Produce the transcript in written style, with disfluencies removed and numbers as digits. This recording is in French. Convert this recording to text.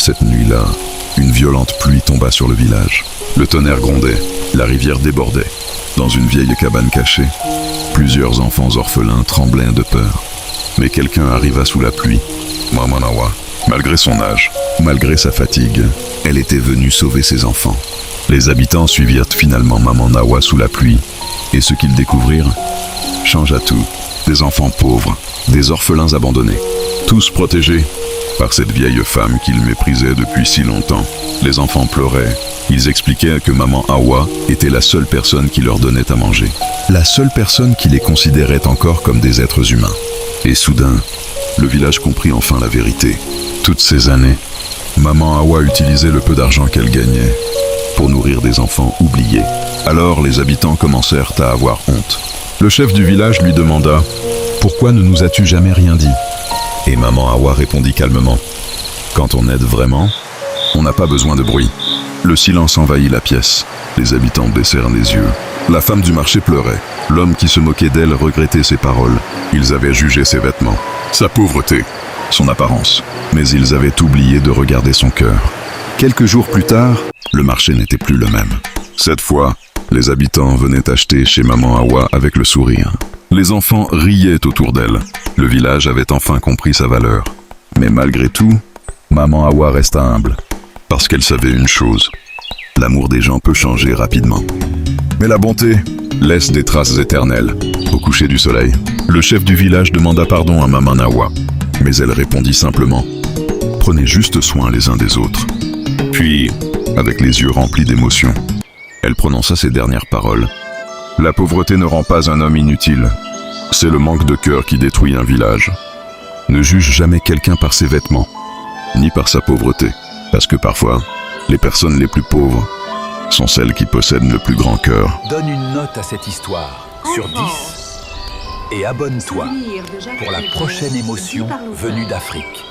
Cette nuit-là, une violente pluie tomba sur le village. Le tonnerre grondait, la rivière débordait. Dans une vieille cabane cachée, plusieurs enfants orphelins tremblaient de peur. Mais quelqu'un arriva sous la pluie. Maman Awa, malgré son âge, malgré sa fatigue, elle était venue sauver ses enfants. Les habitants suivirent finalement Maman Awa sous la pluie, et ce qu'ils découvrirent changea tout. Des enfants pauvres, des orphelins abandonnés, tous protégés par cette vieille femme qu'ils méprisaient depuis si longtemps. Les enfants pleuraient. Ils expliquaient que Maman Awa était la seule personne qui leur donnait à manger. La seule personne qui les considérait encore comme des êtres humains. Et soudain, le village comprit enfin la vérité. Toutes ces années, Maman Awa utilisait le peu d'argent qu'elle gagnait pour nourrir des enfants oubliés. Alors les habitants commencèrent à avoir honte. Le chef du village lui demanda « Pourquoi ne nous as-tu jamais rien dit ?» Et Maman Awa répondit calmement « Quand on aide vraiment, on n'a pas besoin de bruit. » Le silence envahit la pièce. Les habitants baissèrent les yeux. La femme du marché pleurait. L'homme qui se moquait d'elle regrettait ses paroles. Ils avaient jugé ses vêtements, sa pauvreté, son apparence. Mais ils avaient oublié de regarder son cœur. Quelques jours plus tard, le marché n'était plus le même. Cette fois, les habitants venaient acheter chez Maman Awa avec le sourire. Les enfants riaient autour d'elle. Le village avait enfin compris sa valeur. Mais malgré tout, Maman Awa resta humble. Parce qu'elle savait une chose, l'amour des gens peut changer rapidement. Mais la bonté laisse des traces éternelles. Au coucher du soleil, le chef du village demanda pardon à Maman Awa. Mais elle répondit simplement « Prenez juste soin les uns des autres ». Puis, avec les yeux remplis d'émotion, elle prononça ces dernières paroles. « La pauvreté ne rend pas un homme inutile. C'est le manque de cœur qui détruit un village. Ne juge jamais quelqu'un par ses vêtements, ni par sa pauvreté. Parce que parfois, les personnes les plus pauvres sont celles qui possèdent le plus grand cœur. » Donne une note à cette histoire sur 10 et abonne-toi pour la prochaine émotion venue d'Afrique.